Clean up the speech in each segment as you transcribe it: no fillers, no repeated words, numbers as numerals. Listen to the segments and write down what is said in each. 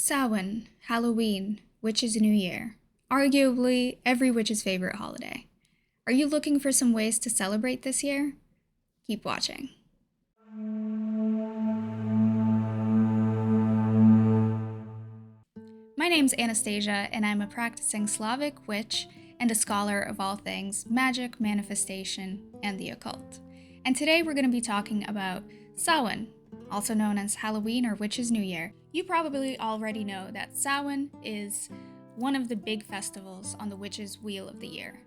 Samhain, Halloween, Witch's New Year. Arguably every witch's favorite holiday. Are you looking for some ways to celebrate this year? Keep watching. My name's Anastasia, and I'm a practicing Slavic witch and a scholar of all things magic, manifestation, and the occult. And today we're going to be talking about Samhain, also known as Halloween or Witch's New Year. You probably already know that Samhain is one of the big festivals on the witch's wheel of the year.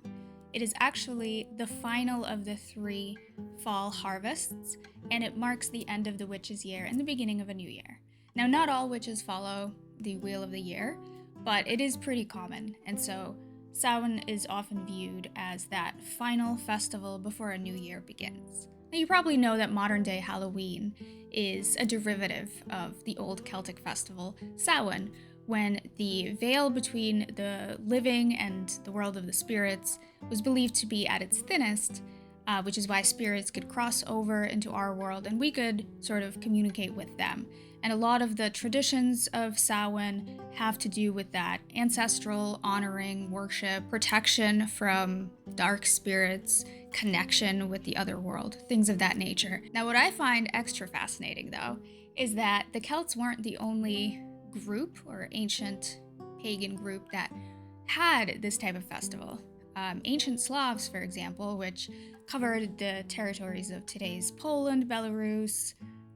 It is actually the final of the 3 fall harvests, and it marks the end of the witch's year and the beginning of a new year. Now, not all witches follow the wheel of the year, but it is pretty common, and so Samhain is often viewed as that final festival before a new year begins. Now, you probably know that modern-day Halloween is a derivative of the old Celtic festival, Samhain, when the veil between the living and the world of the spirits was believed to be at its thinnest, which is why spirits could cross over into our world and we could sort of communicate with them. And a lot of the traditions of Samhain have to do with that ancestral, honoring, worship, protection from dark spirits, connection with the other world, things of that nature. Now, what I find extra fascinating, though, is that the Celts weren't the only group or ancient pagan group that had this type of festival. Ancient Slavs, for example, which covered the territories of today's Poland, Belarus,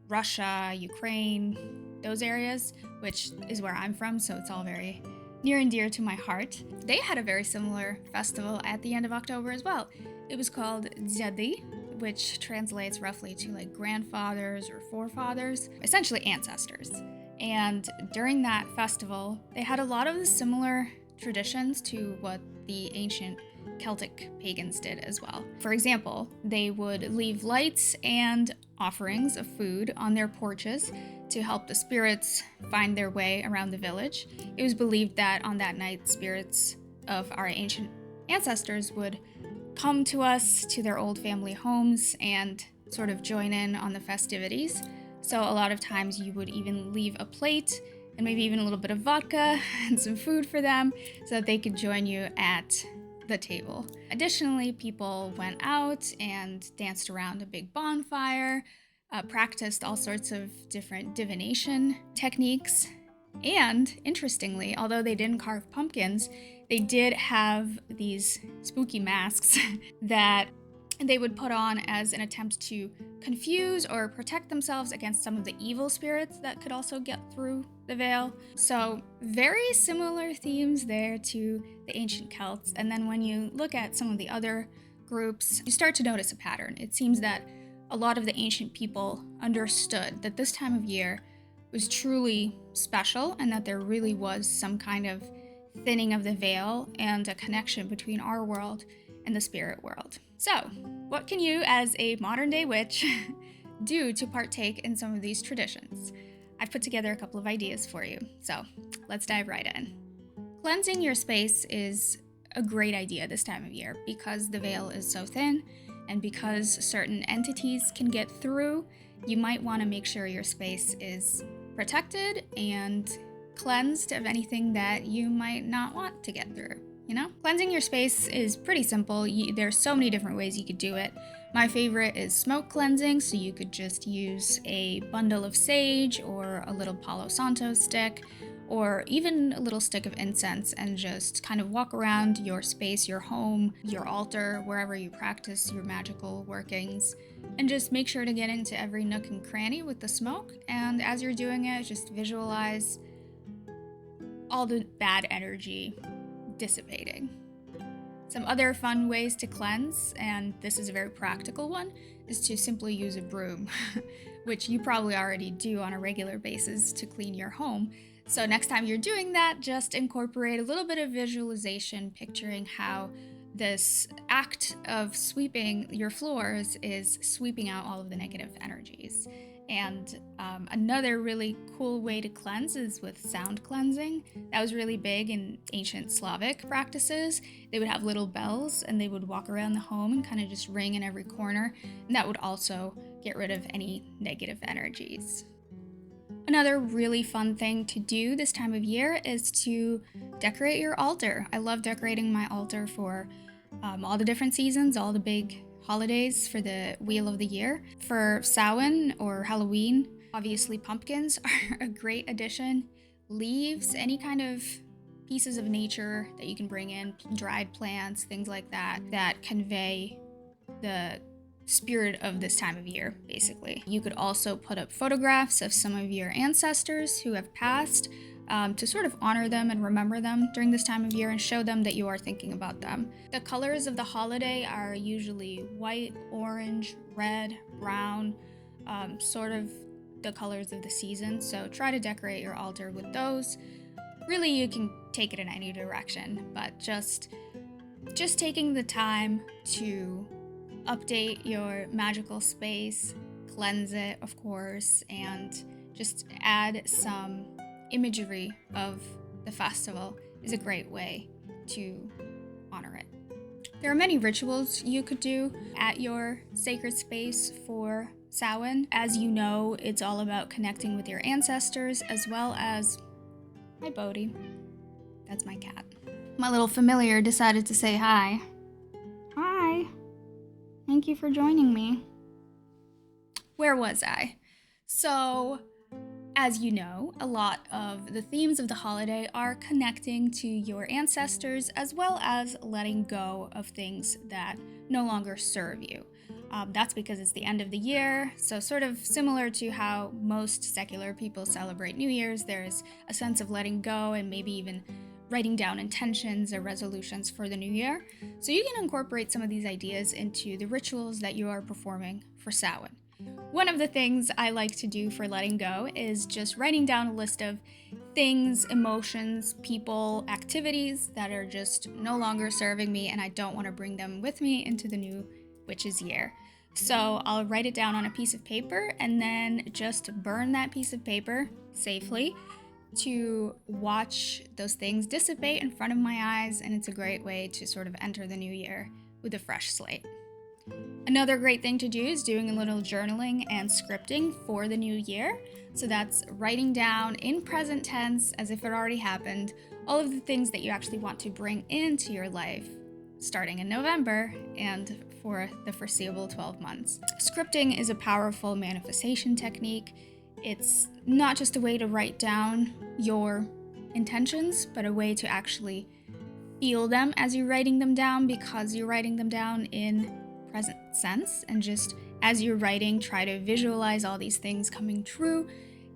Russia, Ukraine, those areas, which is where I'm from, so it's all very near and dear to my heart. They had a very similar festival at the end of October as well. It was called Dziady, which translates roughly to like grandfathers or forefathers, essentially ancestors. And during that festival, they had a lot of the similar traditions to what the ancient Celtic pagans did as well. For example, they would leave lights and offerings of food on their porches to help the spirits find their way around the village. It was believed that on that night, spirits of our ancient ancestors would come to us, to their old family homes, and sort of join in on the festivities. So a lot of times you would even leave a plate and maybe even a little bit of vodka and some food for them so that they could join you at the table. Additionally, people went out and danced around a big bonfire, practiced all sorts of different divination techniques, and interestingly, although they didn't carve pumpkins, they did have these spooky masks that they would put on as an attempt to confuse or protect themselves against some of the evil spirits that could also get through the veil. So very similar themes there to the ancient Celts. And then when you look at some of the other groups, you start to notice a pattern. It seems that a lot of the ancient people understood that this time of year was truly special and that there really was some kind of thinning of the veil and a connection between our world and the spirit world. So, what can you, as a modern-day witch, do to partake in some of these traditions? I've put together a couple of ideas for you, so let's dive right in. Cleansing your space is a great idea this time of year because the veil is so thin and because certain entities can get through. You might want to make sure your space is protected and cleansed of anything that you might not want to get through. Cleansing your space is pretty simple. There's so many different ways you could do it. My favorite is smoke cleansing, so you could just use a bundle of sage or a little Palo Santo stick or even a little stick of incense and just kind of walk around your space, your home, your altar, wherever you practice your magical workings, and just make sure to get into every nook and cranny with the smoke. And as you're doing it, just visualize all the bad energy dissipating. Some other fun ways to cleanse, and this is a very practical one, is to simply use a broom, which you probably already do on a regular basis to clean your home. So next time you're doing that, just incorporate a little bit of visualization, picturing how this act of sweeping your floors is sweeping out all of the negative energies. And another really cool way to cleanse is with sound cleansing. That was really big in ancient Slavic practices. They would have little bells and they would walk around the home and kind of just ring in every corner. And that would also get rid of any negative energies. Another really fun thing to do this time of year is to decorate your altar. I love decorating my altar for all the different seasons, all the big holidays for the wheel of the year. For Samhain or Halloween, obviously pumpkins are a great addition. Leaves, any kind of pieces of nature that you can bring in, dried plants, things like that, that convey the spirit of this time of year, basically. You could also put up photographs of some of your ancestors who have passed to sort of honor them and remember them during this time of year and show them that you are thinking about them. The colors of the holiday are usually white, orange, red, brown, sort of the colors of the season. So try to decorate your altar with those. Really, you can take it in any direction, but just taking the time to update your magical space, cleanse it, of course, and just add some imagery of the festival is a great way to honor it. There are many rituals you could do at your sacred space for Samhain. As you know, it's all about connecting with your ancestors as well as... Hi, Bodhi. That's my cat. My little familiar decided to say hi. Hi. Thank you for joining me. Where was I? So, as you know, a lot of the themes of the holiday are connecting to your ancestors as well as letting go of things that no longer serve you. That's because it's the end of the year, so sort of similar to how most secular people celebrate New Year's, there's a sense of letting go and maybe even writing down intentions or resolutions for the new year. So you can incorporate some of these ideas into the rituals that you are performing for Samhain. One of the things I like to do for letting go is just writing down a list of things, emotions, people, activities that are just no longer serving me and I don't want to bring them with me into the new witch's year. So I'll write it down on a piece of paper and then just burn that piece of paper safely to watch those things dissipate in front of my eyes, and it's a great way to sort of enter the new year with a fresh slate. Another great thing to do is doing a little journaling and scripting for the new year. So that's writing down in present tense, as if it already happened, all of the things that you actually want to bring into your life starting in November and for the foreseeable 12 months. Scripting is a powerful manifestation technique. It's not just a way to write down your intentions, but a way to actually feel them as you're writing them down, because you're writing them down in present sense. And just as you're writing, try to visualize all these things coming true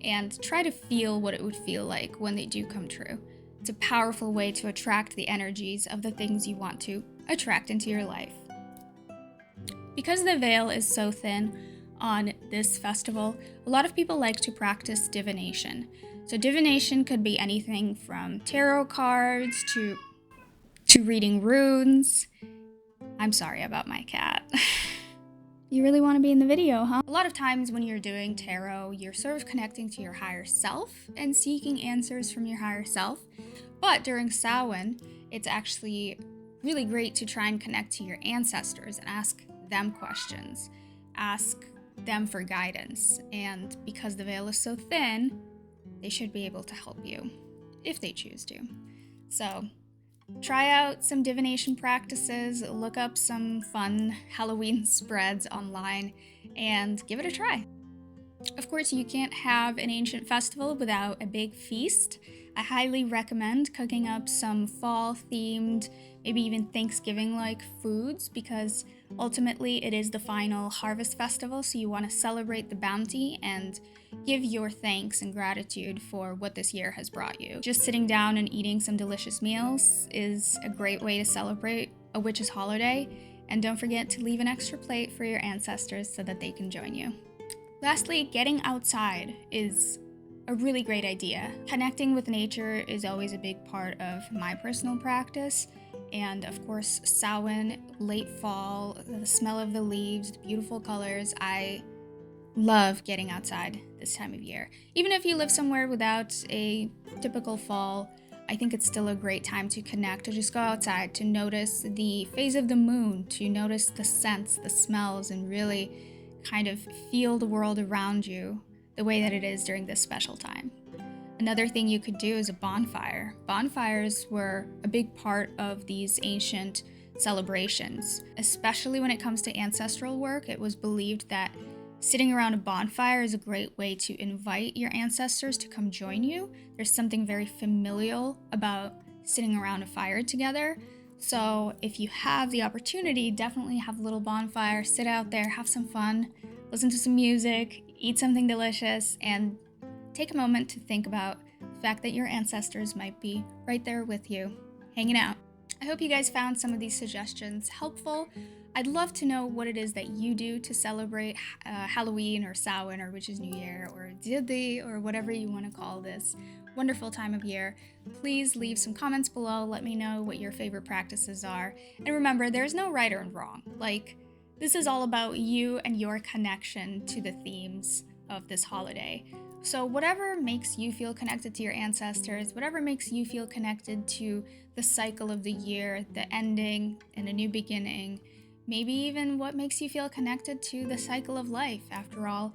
and try to feel what it would feel like when they do come true. It's a powerful way to attract the energies of the things you want to attract into your life. Because the veil is so thin on this festival, a lot of people like to practice divination. So divination could be anything from tarot cards to reading runes. I'm sorry about my cat. You really want to be in the video, huh? A lot of times when you're doing tarot, you're sort of connecting to your higher self and seeking answers from your higher self. But during Samhain, it's actually really great to try and connect to your ancestors and ask them questions. Ask them for guidance, and because the veil is so thin, they should be able to help you if they choose to. So try out some divination practices, look up some fun Halloween spreads online, and give it a try. Of course, you can't have an ancient festival without a big feast. I highly recommend cooking up some fall-themed, maybe even Thanksgiving-like foods, because ultimately it is the final harvest festival, so you want to celebrate the bounty and give your thanks and gratitude for what this year has brought you. Just sitting down and eating some delicious meals is a great way to celebrate a witch's holiday, and don't forget to leave an extra plate for your ancestors so that they can join you. Lastly, getting outside is a really great idea. Connecting with nature is always a big part of my personal practice. And of course, Samhain, late fall, the smell of the leaves, the beautiful colors. I love getting outside this time of year. Even if you live somewhere without a typical fall, I think it's still a great time to connect, to just go outside, to notice the phase of the moon, to notice the scents, the smells, and really kind of feel the world around you, the way that it is during this special time. Another thing you could do is a bonfire. Bonfires were a big part of these ancient celebrations, especially when it comes to ancestral work. It was believed that sitting around a bonfire is a great way to invite your ancestors to come join you. There's something very familial about sitting around a fire together. So if you have the opportunity, definitely have a little bonfire, sit out there, have some fun, listen to some music, eat something delicious, and take a moment to think about the fact that your ancestors might be right there with you, hanging out. I hope you guys found some of these suggestions helpful. I'd love to know what it is that you do to celebrate Halloween or Samhain, or which is New Year, or Dziady, or whatever you want to call this wonderful time of year. Please leave some comments below. Let me know what your favorite practices are. And remember, there's no right or wrong. This is all about you and your connection to the themes of this holiday. So whatever makes you feel connected to your ancestors, whatever makes you feel connected to the cycle of the year, the ending and a new beginning, maybe even what makes you feel connected to the cycle of life. After all,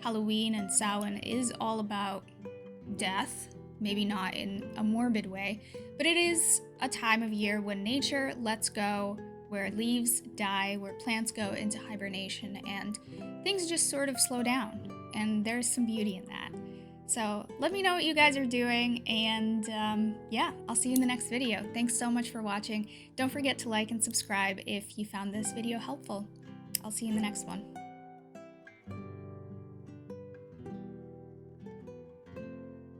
Halloween and Samhain is all about death, maybe not in a morbid way, but it is a time of year when nature lets go, where leaves die, where plants go into hibernation, and things just sort of slow down. And there's some beauty in that. So let me know what you guys are doing, and yeah, I'll see you in the next video. Thanks so much for watching. Don't forget to like and subscribe if you found this video helpful. I'll see you in the next one.